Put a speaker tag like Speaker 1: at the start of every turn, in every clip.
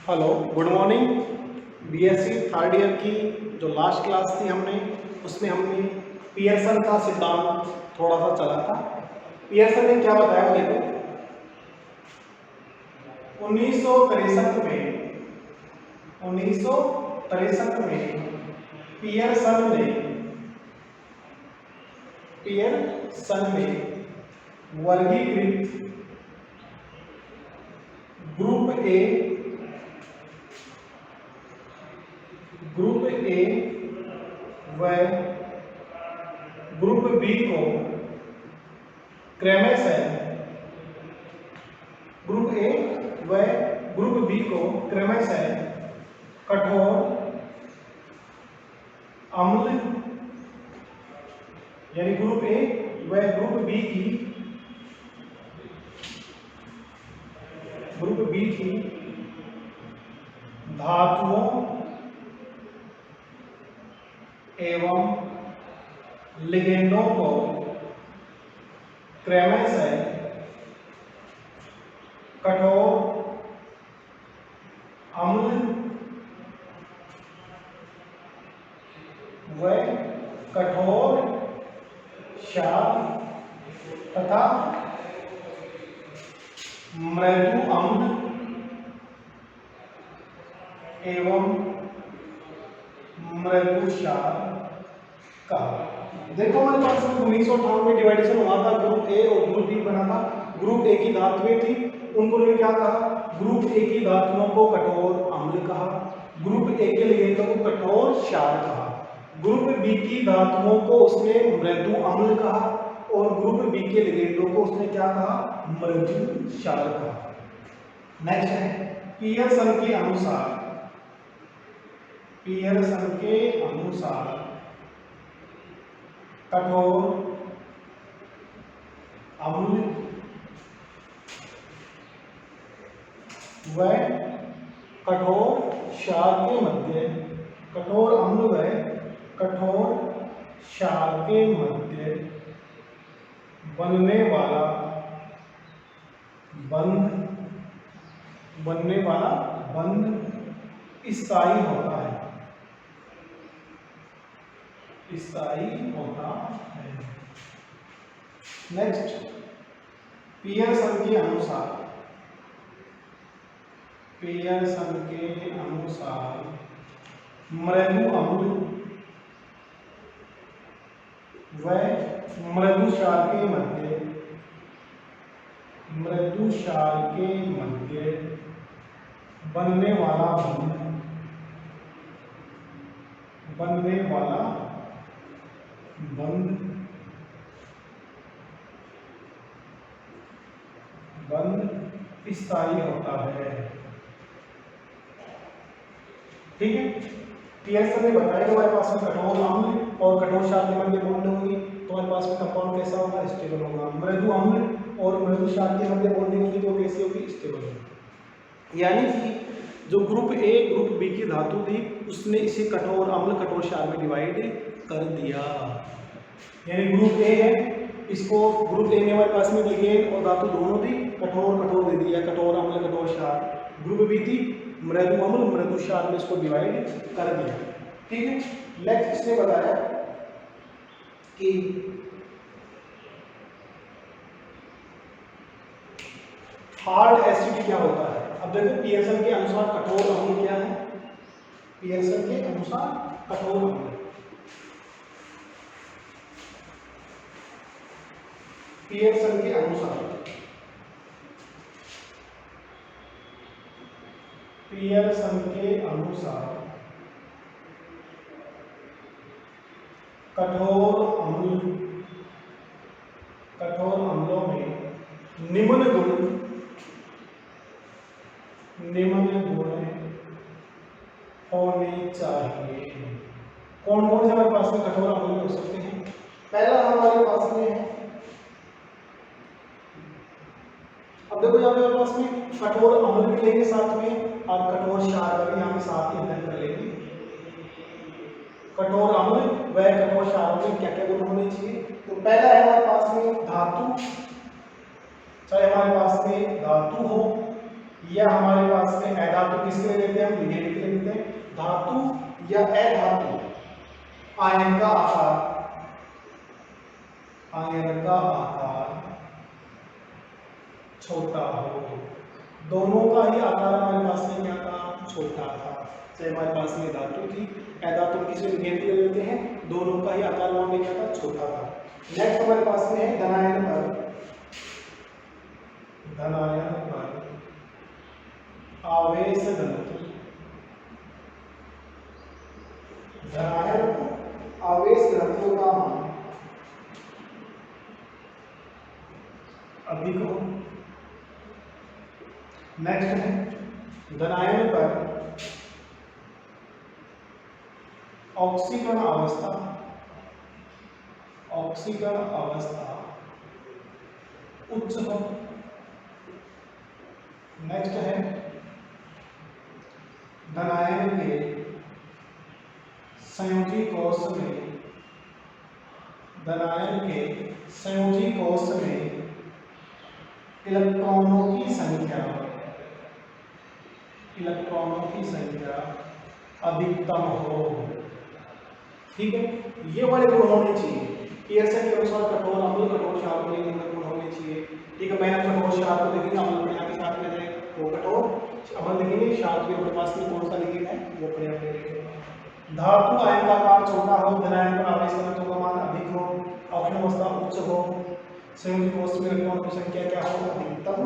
Speaker 1: Hello, good morning. BSc third year की जो last class थी उसमें हमने पियर्सन का सिद्धांत थोड़ा सा चला था। पियर्सन ने क्या बताया देखो, 1963 में पियर्सन ने वर्गीकृत ग्रुप ए व ग्रुप बी को क्रमशः कठोर अम्ल यानी ग्रुप ए व ग्रुप बी की धातुओं एवं लिगेंडों को क्रमशः कठोर अम्ल व कठोर क्षार तथा मृदु अम्ल एवं मृदु क्षार का। देखो हमारे पास 1958 में डिवाइडेशन हुआ था, ग्रुप ए और ग्रुप बी बना था। ग्रुप ए की धातुएं थी, उनको ने क्या कहा, ग्रुप ए की धातुओं को कठोर अम्ल कहा, ग्रुप ए के लिगेंडों को कठोर क्षार कहा, ग्रुप बी की धातुओं को उसने मृदु अम्ल कहा और ग्रुप बी के लिगेंडों को उसने क्या कहा, मृदु क्षार कहा। नेक्स्ट है पियर्सन के अनुसार कठोर अम्ल व कठोर क्षार के मध्य बनने वाला बंध स्थायी होता है। नेक्स्ट, पियर्सन के अनुसार मृदु अम्ल व मृदु क्षार के मध्य बनने वाला बंध स्थायी होता है। ठीक है, पियर्सन ने बताया कि हमारे पास में कठोर अम्ल और कठोर क्षार के मध्य बॉन्ड होगी तो हमारे पास में कंपाउंड कैसा होगा, स्टेबल होगा। मृदु अम्ल और मृदु क्षार के मध्य बॉन्डिंग होगी तो कैसी होगी, स्टेबल होगी। यानी कि जो ग्रुप ए ग्रुप बी की धातु थी उसने इसे कठोर अम्ल कठोर क्षार में डिवाइड कर दिया। यानी ग्रुप ए है, इसको ग्रुप ए में हमारे पास में लिगेंड और धातु दोनों थी, कठोर दे दिया, कठोर अम्ल कठोर क्षार। ग्रुप बी थी मृदु अम्ल मृदु क्षार में इसको डिवाइड कर दिया। ठीक है, नेक्स्ट इसने बताया कि हार्ड एसिड क्या होता है। अब देखो पियर्सन के अनुसार कठोर अम्ल क्या है, पियर्सन के अनुसार कठोर अम्ल पियर्सन के अनुसार कठोर अम्लों में निम्न गुण होने चाहिए। कौन कौन से हमारे पास में कठोर अम्ल हो सकते हैं। पहला हमारे पास में है, अब देखो यहाँ पे हमारे पास में कठोर अम्ल भी लेंगे साथ में और कठोर क्षार का भी यहाँ पे साथ ही अध्ययन कर लेंगे। कठोर अम्ल व कठोर क्षारों में क्या क्या गुण होने चाहिए। तो पहला है हमारे पास में धातु, चाहे हमारे पास में धातु हो या हमारे पास में अधातु किसके लिए लेते हैं, हम निगेटिव के लिए लेते हैं। धातु या अधातु आयन का आकार, आयन का आकार छोटा हो, दोनों का ही आकार हमारे पास में क्या था, छोटा था। चाहे हमारे पास में धातु थी, अधातु किसमें निगेटिव ले लेते हैं, दोनों का ही आकार वहां में क्या था, छोटा था। नेक्स्ट हमारे पास में है धनायन पर, धनायन पर आवेश घनत्व, धनायन पर आवेश घनत्व का मान अधिक हो। नेक्स्ट है धनायन पर ऑक्सीकरण अवस्था, ऑक्सीकरण अवस्था उच्च हो। नेक्स्ट है धनायन के संयोजी कोष में, धनायन के संयोजी कोष में इलेक्ट्रॉनों की संख्या, इलेक्ट्रॉनों की संख्या अधिकतम हो। ठीक है, ये वाले गुण होने चाहिए। पियर्सन के अनुसार कठोर अम्ल, कठोर क्षार के निम्न गुण होने चाहिए। ठीक है, मैंने कठोर क्षार को देखेंगे, अम्ल को यहाँ के साथ में जाएगा, वो कठोर अम्ल देखेंगे, क्षार के अपने पास में कौन सा लिखित है वो अपने आप ले लेंगे। धातु आयन का आकार छोटा हो, धनायन पर आवेश घनत्व का मान अधिक हो, ऑक्सीकरण अवस्था उच्च हो, संयोजी कोष में इलेक्ट्रॉन की संख्या क्या हो, अधिकतम।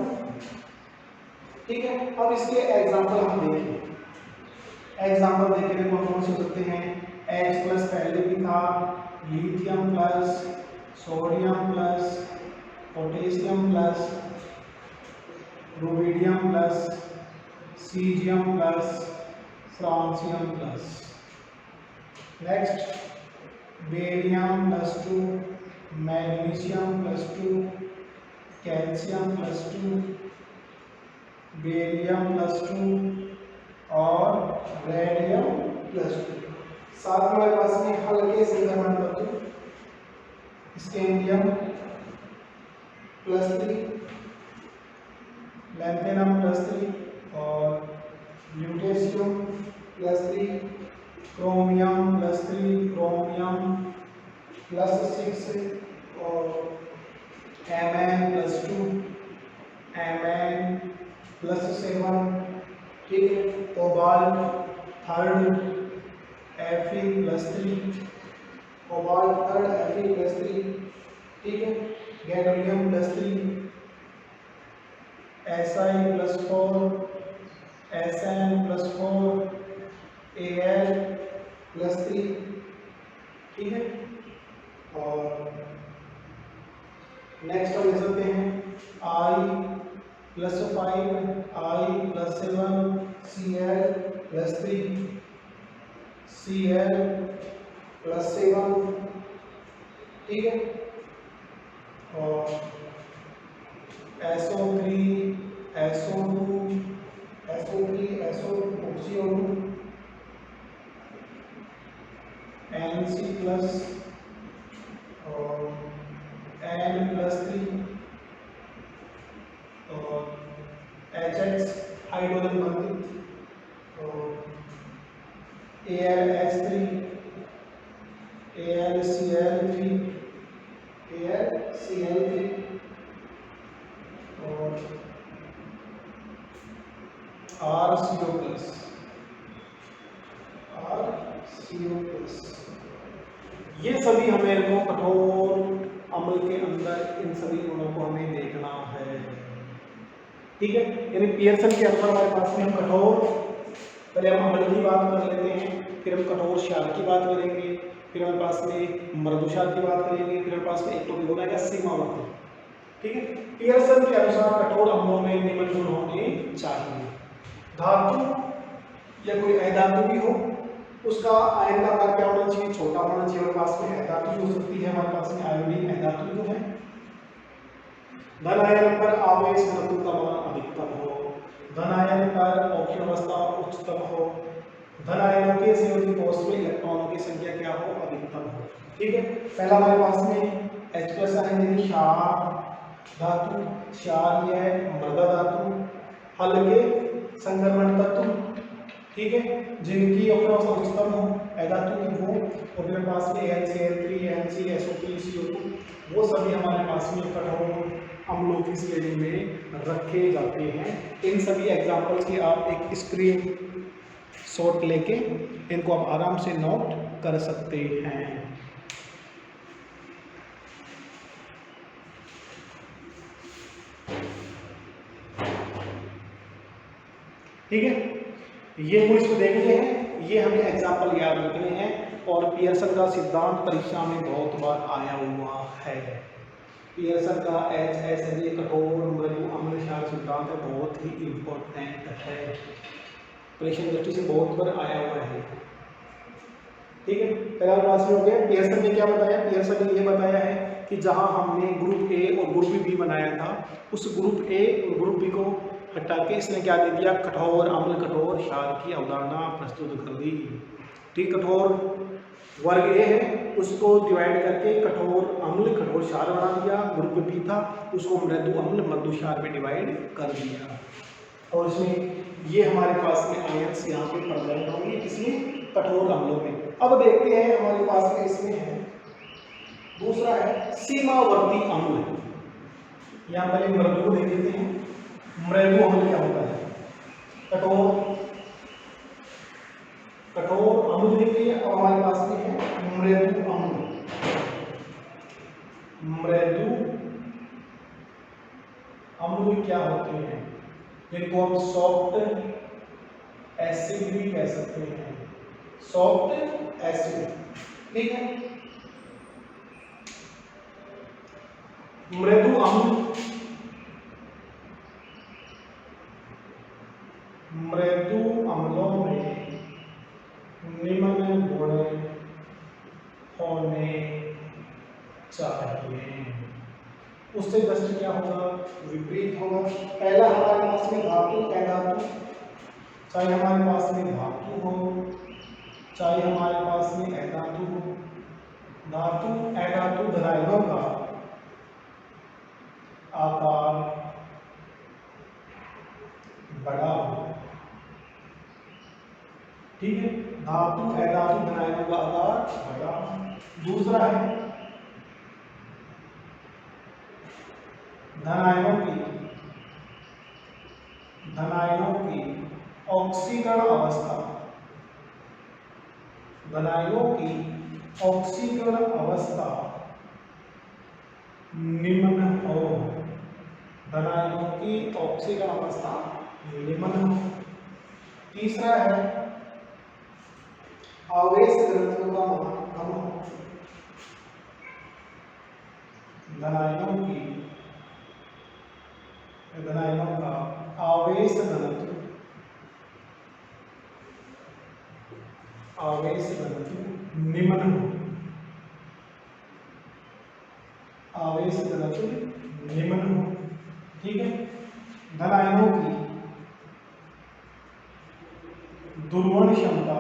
Speaker 1: ठीक है, अब इसके एग्जांपल हम देखें। एग्जांपल देखें कौन कौन से सकते हैं। H प्लस पहले भी था, lithium plus, sodium plus, potassium plus, rubidium plus, caesium plus, francium plus. Next barium plus 2, magnesium plus 2, calcium plus 2, barium plus 2 और रेडियम प्लस 2। साथ में हमारे पास में हल्के संक्रमण तत्व स्कैंडियम प्लस 3, लैंथेनम प्लस 3 और lutetium plus 3, chromium plus 3, chromium plus 6 और Mn प्लस 2, Mn प्लस 7। ठीक है, cobalt third, Fe plus 3, cobalt third Fe plus 3। ठीक है, gadolinium plus 3, Si plus 4, Sn plus 4, Al plus 3। ठीक है, और नेक्स्ट हम ले सकते हैं I plus 5, I plus 7, Cl plus 3, Cl plus 7। ठीक है, और SO3, SO2, SO3, SO2, CO2, NC plus और N प्लस 3 और HX हाइड्रोजन बंधित और AlH3, AlCl3, AlCl3 और RCO प्लस, RCO प्लस। ये सभी हमें को कठोर अम्ल के अंदर इन सभी गुणों को हमें देखना है। ठीक है, यानी पियर्सन के अनुसार हमारे पास में हम कठोर, पहले हम अम्ल की बात कर लेते हैं, फिर हम कठोर क्षार की बात करेंगे, फिर हमारे पास में मृदु क्षार की बात करेंगे, फिर हमारे पास में एक टॉपिक होना है सीमावर्ती। ठीक है, पियर्सन के अनुसार कठोर अम्लों में निम्न गुण होने चाहिए। धातु या कोई अधातु भी हो, उसका आयन का आकार क्या होना चाहिए, छोटा होना चाहिए। हमारे पास में अधातु हो सकती है, हमारे पास में आयोडीन अधातु जो है। धन आयन पर आवेश घनत्व का मान अधिकतम हो, धन आयन पर ऑक्सीकरण अवस्था उच्चतम हो, धन आयनों के संयोजी कोष में इलेक्ट्रॉनों की संख्या क्या हो, अधिकतम हो। ठीक है, पहला हमारे पास में H+ आयन यानी क्षार धातु, क्षार यह मृदा धातु, हल्के संक्रमण तत्व, ठीक है, जिनकी अपना उच्चतम हो धातु की वो, और मेरे पास में HCl3, NC, SO3, CO2, वो सभी हमारे पास में कठोर अम्लों की श्रेणी में रखे जाते हैं। इन सभी एग्जाम्पल्स की आप एक स्क्रीन शॉट लेके इनको आप आराम से नोट कर सकते हैं। ठीक है, ये कुछ तो देखते हैं, ये हमें एग्जाम्पल याद रखने हैं, और पियर्सन का सिद्धांत परीक्षा में बहुत बार आया हुआ है। पियर्सन का HSLA कठोर मृदु अम्ल क्षार सिद्धांत है, बहुत ही इम्पोर्टेंट है, परीक्षा दृष्टि से बहुत बार आया हुआ है। ठीक है, पहला क्लास में हो गया। पियर्सन ने क्या बताया? पियर्सन ने ये बताया है कि जहां हमने ग्रुप ए और ग्रुप बी बनाया था, उस ग्रुप ए और ग्रुप बी को हटा के इसने क्या दे दिया? कठोर अम्ल कठोर क्षार की अवधारणा प्रस्तुत कर दी। ठीक, कठोर वर्ग ए है, उसको डिवाइड करके कठोर अम्ल कठोर क्षार बना दिया। ग्रुप बी था, उसको मृदु अम्ल मृदु क्षार में डिवाइड कर दिया, और इसमें ये हमारे पास में आयंस यहाँ पे प्रेजेंट होंगे, इसमें कठोर अम्लों में। अब देखते हैं हमारे पास में इसमें है दूसरा है सीमावर्ती अम्ल। यहाँ पर एक मृदु को देख लेते हैं। मृदु अम्ल क्या होता है? कठोर अम्ल देखिए। अब हमारे पास में है मृदु अम्ल। मृदु अम्ल क्या होते हैं? जिनको हम सॉफ्ट एसिड भी कह सकते हैं, सॉफ्ट एसिड। ठीक है, मृदु अम्ल मृदु अम्लों में निम्न गुण होने चाहिए। उससे जस्ट क्या होगा? विपरीत होगा। पहला हमारे पास में धातु अधातु, चाहे हमारे पास में धातु हो चाहे हमारे पास में अधातु हो, धातु अधातु धनायनों का आकार बड़ा हो। ठीक है, धातु अधातु धनायनों का आकार बड़ा। दूसरा है धनायनों की ऑक्सीकरण अवस्था, धनायनों की ऑक्सीकरण अवस्था निम्न हो। धनायनों की ऑक्सीकरण अवस्था निम्न हो। तीसरा है आवेश घनत्व का मान कम हो। धनायनों का आवेश घनत्व निम्न हो। आवेश घनत्व निम्न हो। ठीक है, धनायनों की दुर्वहन क्षमता,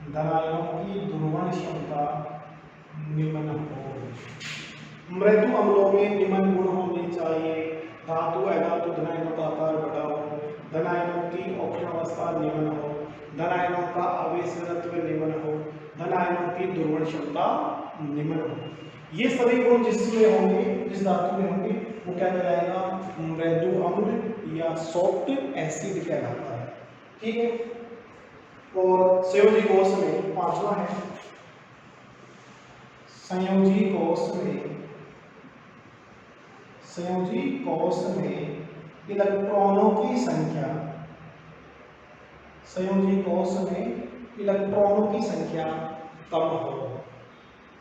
Speaker 1: धनायनों की दुर्वहन क्षमता निम्न हो। मृदु अम्लों में निम्न गुण होने चाहिए। धातु अधातु धनायनों का आकार बड़ा हो, धनायनों की ऑक्सीकरण अवस्था निम्न हो, धनायनों का आवेश घनत्व निम्न हो, धनायनों की दुर्वहन क्षमता निम्न हो। ये सभी गुण जिसमें होंगे, जिस धातु में होंगे, वो क्या कहलाएगा? मृदु अम्ल या सॉफ्ट एसिड कहलाता है। ठीक है, और संयोजी कोष में पांचवा है, संयोजी कोष में इलेक्ट्रॉनों की संख्या, संयोजी कोष में इलेक्ट्रॉनों की संख्या कम हो।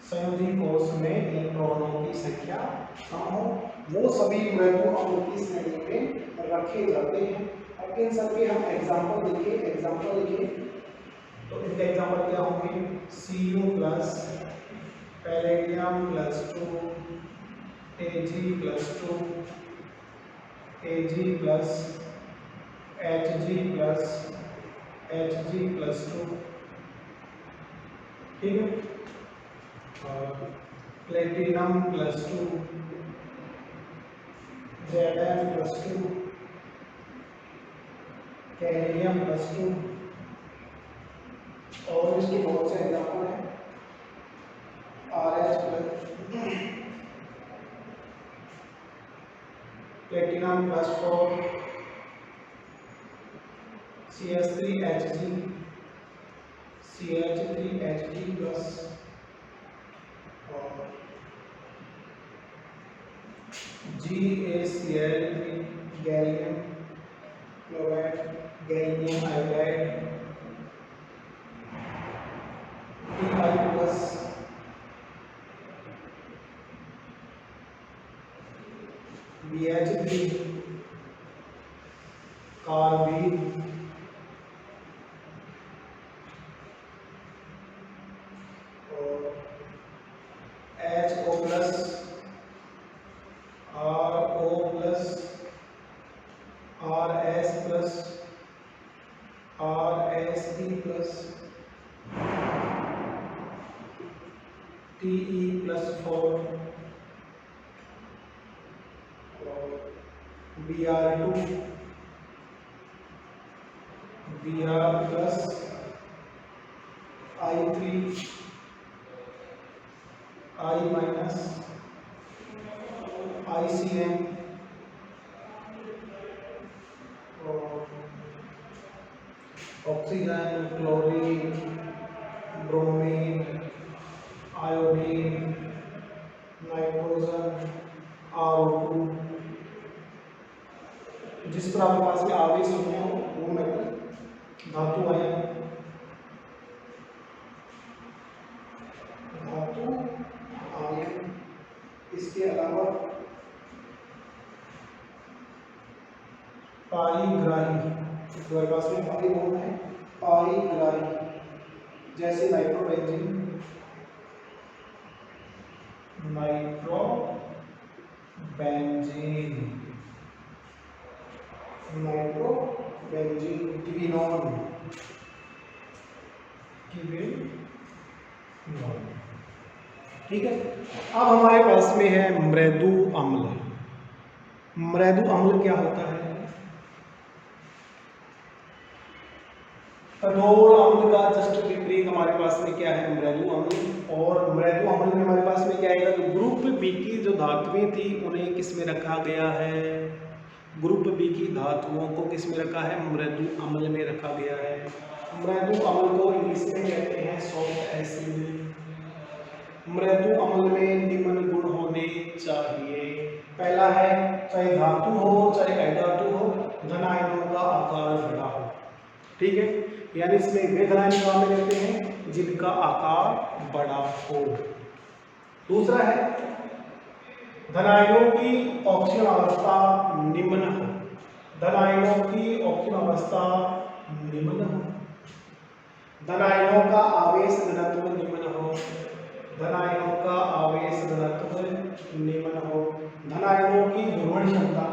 Speaker 1: संयोजी कोष में इलेक्ट्रॉनों की संख्या कम हो, वो सभी मृदु अम्लों की श्रेणी में रखे जाते हैं। अब इन सब के हम एग्जाम्पल लिखिए। तो इनके एग्जाम्पल क्या होंगे? Cu plus palladium plus 2, Ag plus 2, Ag plus Hg plus 2। ठीक है, और प्लेटिनम प्लस 2, Zn+2, Ca+2, और इसके बहुत से एग्जाम्पल हैं। RH+, Platinum+4, CH3Hg, CH3Hg+, और GaCl3, gallium chloride, gallium iodide, Ti+, BH3, carbene, और HO+, RO+, RS+, RSE+, Te+4, और Br2, Br+, I3, I-, ICN, और oxygen, chlorine, bromine, iodine, nitrogen, RO2। जिस पर आपके पास में आवेश होते हो वो मेटल धातु आयन, धातु आयन। इसके अलावा पारीग्राही, हमारे पास में पारी बोल है, पारीग्राही, जैसे नाइट्रोबेंजीन, नाइट्रोबेंजीन, नाइट्रोबेंजीन, क्विनोन, ठीक है। अब हमारे पास में है मृदु अम्ल। मृदु अम्ल क्या होता है? कठोर अम्ल का जस्ट विपरीत हमारे पास में क्या है? मृदु अम्ल। और मृदु अम्ल में हमारे पास में क्या आएगा? तो ग्रुप बी की जो धातुएं थी उन्हें किस में रखा गया है? ग्रुप बी की धातुओं को किस में रखा है? मृदु अम्ल में रखा गया है। मृदु अम्ल को इंग्लिश में कहते हैं सॉफ्ट एसिड। मृदु अम्ल में निम्न गुण होने चाहिए। पहला है, चाहे धातु हो चाहे अधातु हो, धन आयनों का आकार बड़ा हो। ठीक है, यानी इसमें वे धन आयन कहाँ में रहते हैं? जिनका आकार बड़ा हो। दूसरा है, धन आयनों की ऑक्सीजन अवस्था निम्न हो। धन आयनों की ऑक्सीजन अवस्था निम्न हो। धन आयनों का आवेश घनत्व निम्न हो। धन आयनों का आवेश घनत्व निम्न हो। धन आयनों की ध्रुवण क्षमता,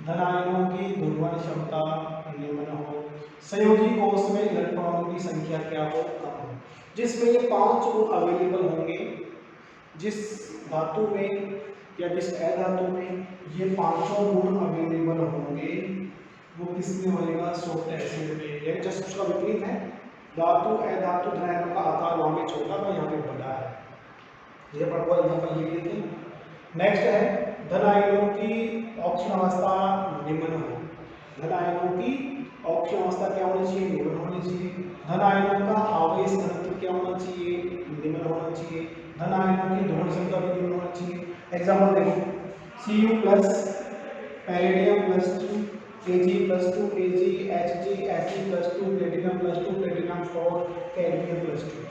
Speaker 1: धन आयनों की ध्रुवण क्षमता निम्न हो। संयोजी कोष में इलेक्ट्रॉनों की संख्या क्या हो? कम हो। जिसमें ये 5 गुण अवेलेबल होंगे, जिस धातु में या जिस अधातु में ये 5 गुण अवेलेबल होंगे वो किसमें होएगा? सॉफ्ट एसिड में। ये जस्ट उसका विपरीत है। धातु अधातु धन आयनों का आकार वहां पे छोटा था, यहाँ पे बड़ा है। ये पढ़ो एग्जांपल ये देखिए। नेक्स्ट है, धन आयनों की ऑक्सीजन अवस्था निम्न हो। धन आयनों की ऑक्सीजन अवस्था क्या होनी चाहिए? निम्न होनी चाहिए। धन आयनों का आवेश घनत्व क्या होना चाहिए? निम्न होना चाहिए। धन आयनों की ध्रुवण क्षमता भी निम्न होनी चाहिए। एग्जांपल देखो, Cu+, पैलेडियम+2, Ag+2, Ag, Hg, Fe+2, प्लेटिनम+2, प्लेटिनम4, कैडमियम+2।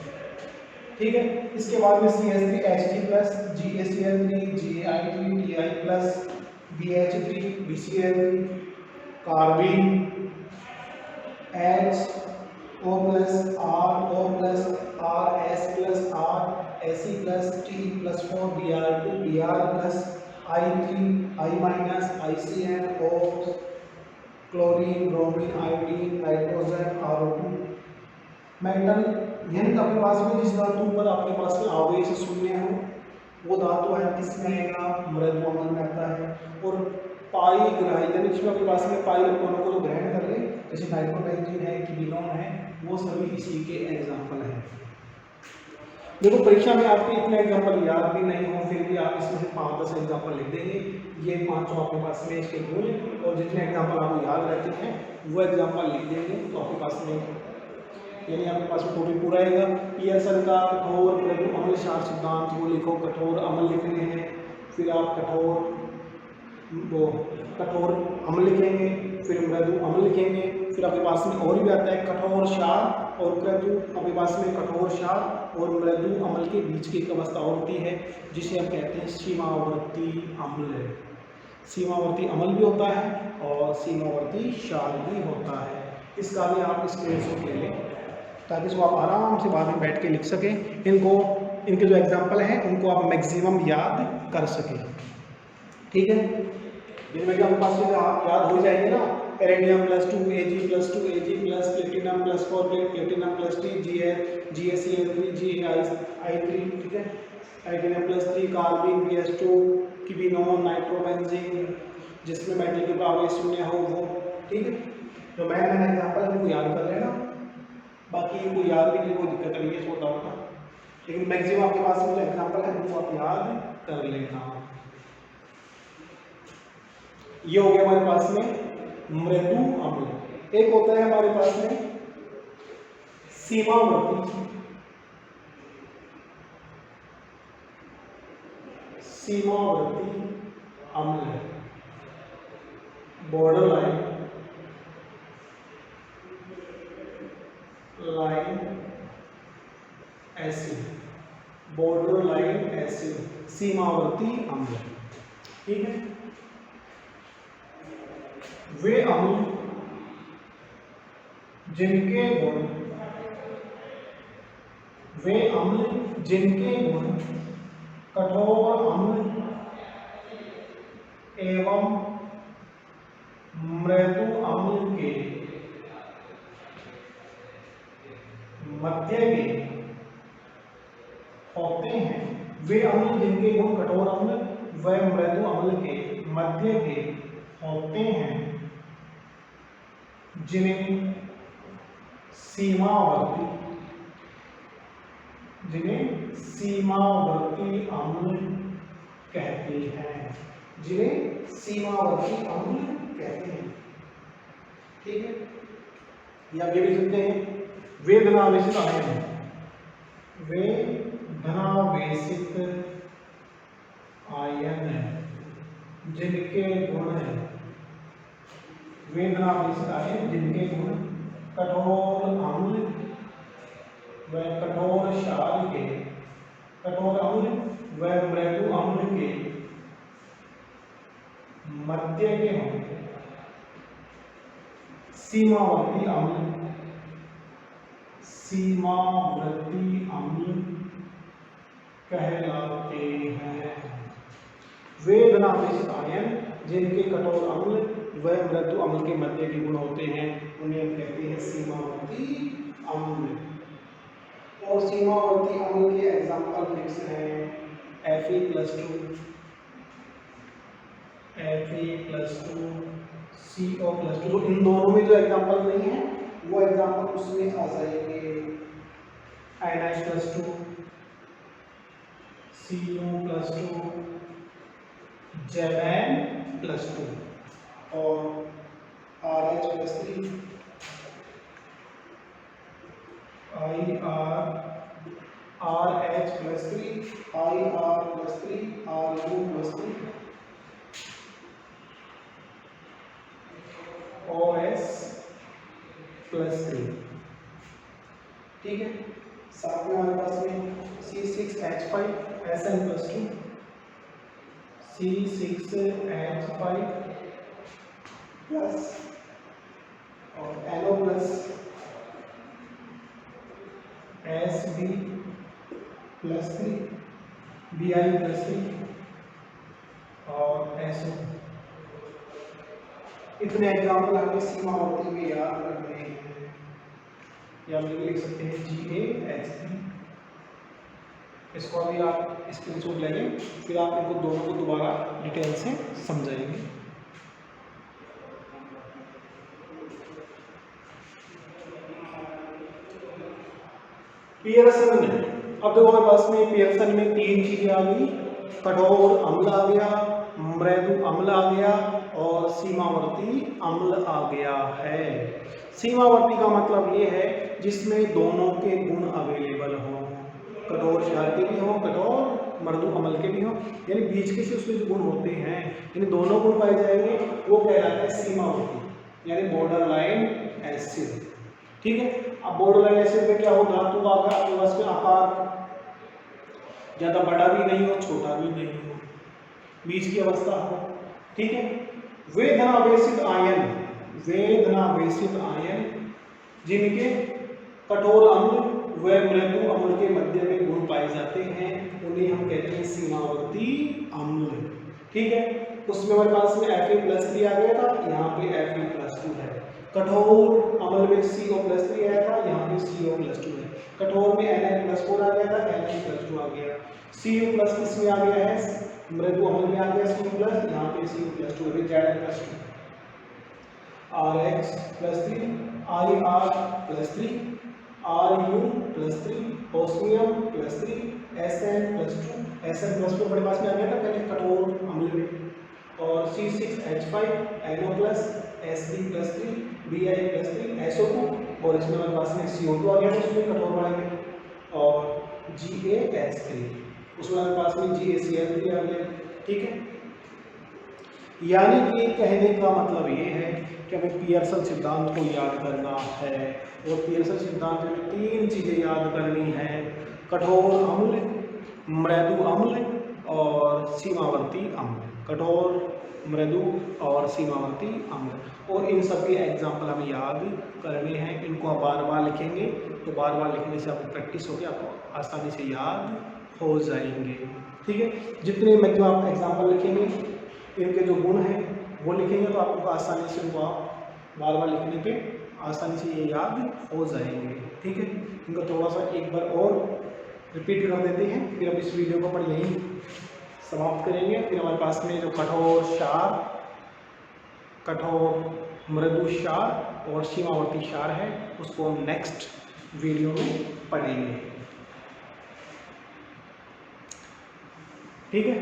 Speaker 1: ठीक है, इसके बाद में CH3, Hg+, GaCl3, Gi3, Ti+, BH3, BCl3, carbene, HO+, RO+, RS+, RSE+, Te+4, Br2, Br+, I3, I-, ICN, chlorine, bromine, iodine, nitrogen, RO2। Metal, यानी कि आपके पास में जिस धातु पर आपके पास में आवेश शून्य हो वो धातु आयन किसमें आएगा, मृदु अम्ल में आता है। और पाई ग्राही यानी जिसमें अपने पास में पाई इलेक्ट्रॉनों को ग्रहण कर ले, जैसे नाइट्रोबेंजीन है, कीनोन है, वो सभी इसी के एग्जाम्पल हैं। देखो परीक्षा में आपके इतने एग्जाम्पल याद भी नहीं हो, फिर भी आप इसमें से 5-10 एग्जाम्पल लिख देंगे। ये 5 आपके पास में इसके मूल, और जितने एग्जाम्पल आपको याद रहते हैं वो एग्जाम्पल लिख देंगे तो आपके पास में, यानी आपके पास में टॉपिक पूरा आएगा। पियर्सन का कठोर मृदु अम्ल क्षार सिद्धांत वो लिखो, कठोर अम्ल लिखने हैं, फिर आप कठोर अम्ल लिखेंगे, फिर मृदु अम्ल लिखेंगे, फिर आपके पास में और भी आता है कठोर क्षार और मृदु, आपके पास में कठोर क्षार और मृदु अम्ल के बीच की एक अवस्था होती है जिसे हम कहते हैं सीमावर्ती अम्ल। सीमावर्ती अम्ल भी होता है और सीमावर्ती क्षार भी होता है। इसका भी आप स्क्रीनशॉट ले लें ताकि इसको आप आराम से बाद में बैठ के लिख सकें। इनके जो एग्जाम्पल हैं उनको आप मैक्सिमम याद कर सकें, ठीक है। जिनमें कि आपके पास याद हो जाएंगे ना, पेरेडियम +2 Ag+2 Ag plus platinum +4 platinum +3 GaCl3 GaI3, ठीक है। टाइटेनियम +3 कार्बिन BS2 कीनोन नाइट्रोबेंजीन जिसमें मेटल के आवेश शून्य हो वो, ठीक है। तो मैंने एग्जाम्पल है उनको याद कर लेना, बाकी इनको याद भी नहीं कोई दिक्कत नहीं है, छोटा होता, लेकिन मैक्सिमम आपके पास में जो एग्जाम्पल है उनको आप याद कर लेना। ये हो गया हमारे पास में मृदु अम्ल। एक होता है हमारे पास में सीमावर्ती अम्ल, border line acid, border line acid, सीमावर्ती अम्ल, ठीक है। वे अम्ल जिनके गुण कठोर अम्ल एवं मृदु अम्ल के मध्य के होते हैं, वे अम्ल जिनके गुण कठोर अम्ल व मृदु अम्ल के मध्य के होते हैं, जिन्हें सीमावर्ती अम्ल कहते हैं, ठीक है। या ये भी लिखते हैं वे धनावेशित आयन, जिनके गुण कठोर अम्ल व कठोर क्षार के, कठोर अम्ल व मृदु अम्ल के मध्य के होंगे, सीमावर्ती अम्ल कहलाते हैं। वे धनावेशित आयन जिनके कठोर अम्ल व मृदु अम्ल के मध्य के गुण होते हैं उन्हें हम कहते हैं सीमावर्ती अम्ल। और सीमावर्ती अम्ल के एग्जाम्पल फिक्स हैं Fe+2 CO+2। तो इन दोनों में जो एग्जाम्पल नहीं है वो एग्जाम्पल उसमें आ जाएंगे Na+2 Cu+2 Zn+2 और RH+3 RH+3 IR+3 Ru+3 OS+3, ठीक है। साथ में हमारे पास में C6H5 SN+2 C6H5 प्लस और NO+ Sb+3 Bi+3 और SO। इतने एग्जाम्पल हमें सीमावर्ती में याद रखने हैं, या हम लिख सकते हैं GaH3 इसको अभी आप स्क्रीनशॉट ले लें, फिर आप इनको दोनों को दोबारा डिटेल से समझाएंगे। पियर्सन में अब देखो हमारे पास में पियर्सन में तीन चीजें आ गई, कठोर अम्ल आ गया, मृदु अम्ल आ गया और सीमावर्ती अम्ल आ गया है। सीमावर्ती का मतलब ये है जिसमें दोनों के गुण अवेलेबल हो, कठोर क्षार के भी हो, कठोर मृदु अम्ल के भी हो, यानी बीच के से उसमें जो गुण होते हैं यानी दोनों गुण पाए जाएंगे, वो कहलाता है सीमावर्ती यानी बॉर्डर लाइन एसिड। ठीक है, अब बॉर्डर लाइन एसिड में क्या हो, धातु का आकार, उसमें आकार ज्यादा बड़ा भी नहीं हो छोटा भी नहीं हो, बीच की अवस्था हो। ठीक है, वे धनावेशित आयन, वे धनावेशित आयन जिनके कठोर अम्ल व मृदु अम्ल के मध्य में गुण पाए जाते हैं उन्हें हम कहते हैं सीमावर्ती अम्ल। ठीक है, उसमें हमारे पास में Fe+3 आ गया था, यहाँ पे Fe+2 है। कठोर अम्ल में CO+3 आया था, यहाँ पे CO+2 है। कठोर में Na+4 आ गया था, Na+2 आ गया। Cu+ किसमें आ गया है, मृदु अम्ल में आ गया Cu+, यहाँ पे Cu+2 है, Zn+2, Rx+3, Ir+3, Ru+3, Osmium+3, Sn+2, Sn+2 हमारे पास में आ गया था पहले कठोर अम्ल में, और C6H5, NO+, Sb+3, Bi+3, SO2, और इसमें हमारे पास में CO2 आ गया था उसमें कठोर वाले में, और GaH3, उसमें हमारे पास में GaCl3 आ गया। ठीक है, यानी कि कहने का मतलब ये है कि हमें पियर्सन सिद्धांत को याद करना है, और पियर्सन सिद्धांत में तीन चीजें याद करनी है, कठोर अम्ल, मृदु अम्ल और सीमावर्ती अम्ल, कठोर मृदु और सीमावर्ती अम्ल, और इन सब के एग्जाम्पल हमें याद करने हैं। इनको आप बार बार लिखेंगे तो बार बार लिखने से आपको प्रैक्टिस होगी, आपको आसानी से याद हो जाएंगे। ठीक है, जितने में जो आप एग्जाम्पल लिखेंगे इनके जो गुण हैं वो लिखेंगे तो आपको आसानी से उनको आप बार बार लिखने पे आसानी से ये याद हो जाएंगे। ठीक है, इनको थोड़ा सा एक बार और रिपीट कर देते हैं, फिर अब इस वीडियो को पर यहीं समाप्त करेंगे। फिर हमारे पास में जो कठोर क्षार, कठोर मृदु क्षार और सीमावर्ती क्षार है उसको हम नेक्स्ट वीडियो में पढ़ेंगे। ठीक है,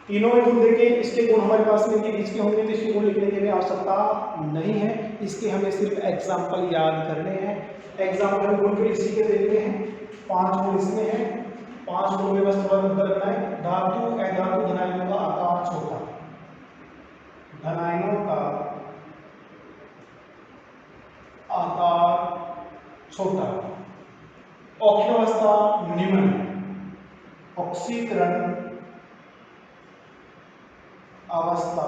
Speaker 1: तीनों में गुण देखिए, इसके गुण हमारे पास में बीच के होंगे तो इसके गुण लिखने की हमें आवश्यकता नहीं है, इसके हमें सिर्फ एग्जाम्पल याद करने हैं। एग्जाम्पल गुण के इसी के देखते हैं, 5 गुण इसमें हैं, 5 गुण में बस थोड़ा अंतर बनाए। धातु अधातु धनायनों का आकार छोटा, धनायनों का आकार छोटा, ऑक्सीकरण निम्न, ऑक्सीकरण अवस्था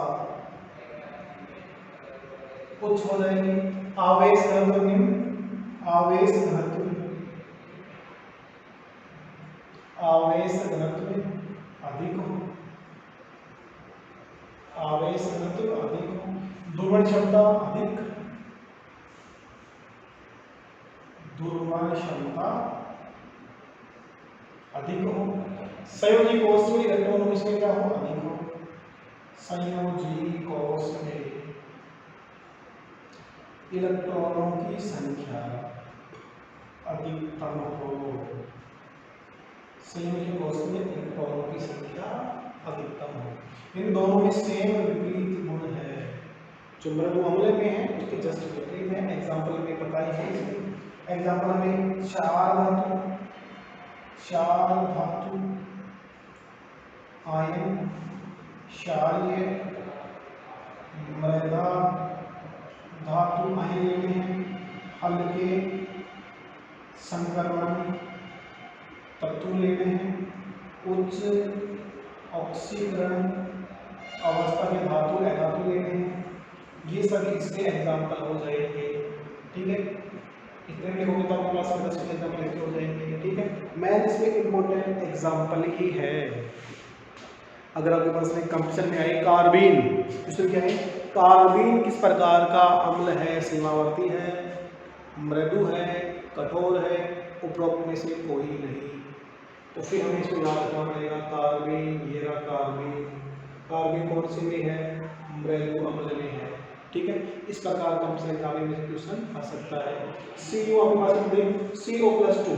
Speaker 1: उच्च हो जाएगी, आवेश घनत्व निम्न, आवेश घनत्व अधिक हो, आवेश घनत्व अधिक हो, दुर्वहन क्षमता अधिक, दुर्वहन क्षमता अधिक हो, संयोजी कोष में इलेक्ट्रॉनों की संख्या हो अधिक हो, संयोजी कोष में इलेक्ट्रॉनों की संख्या अधिकतम हो, संयोजी कोष में इलेक्ट्रॉनों की संख्या अधिकतम हो। इन दोनों में सेम विपरीत गुण है, जो मृदु अम्ल में है उसके जस्ट विपरीत है। एग्जाम्पल में बताई है, एग्जाम्पल में क्षार धातु आयन क्षारीय मृदा धातु आयन लेने हैं, हल्के संक्रमण तत्व लेने हैं, उच्च ऑक्सीकरण अवस्था के धातु अधातु लेने हैं, ये सभी इसके एग्जाम्पल हो जाएंगे। ठीक है, इतने में होंगे तो आपके पास में 10 एग्जाम्पल लिखे हो जाएंगे। ठीक है, मैन इसमें इम्पोर्टेंट एग्जाम्पल ही है। अगर आपके पास में कंपटीशन में आए कार्बीन, इसमें क्या है, कार्बीन किस प्रकार का अम्ल है, सीमावर्ती है, मृदु है, कठोर है, उपरोक्त में से कोई नहीं। तो फिर हमें इसको याद रखना पड़ेगा। कार्बेन, ये रहा कार्बेन, कार्बेन कौन से में है, मृदु अम्ल में है। ठीक है, इस प्रकार का हमसे एग्जाम में क्वेश्चन आ सकता है। CO आपके पास में CO+2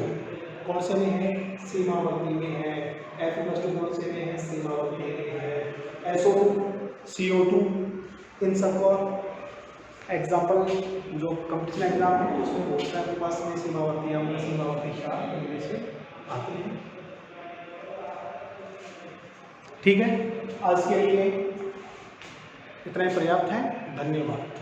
Speaker 1: कौन से में है, सीमावर्ती में है। Fe+2 कौन से में है, सीमावर्ती में है। SO2, CO2, इन सबका एग्जाम्पल जो कंपटीशन एग्जाम है तो उसमें बहुत सारे आपके पास में सीमावर्ती अम्ल, सीमावर्ती क्षार इनमें से आते हैं। ठीक है, आज के लिए इतना ही पर्याप्त है। धन्यवाद।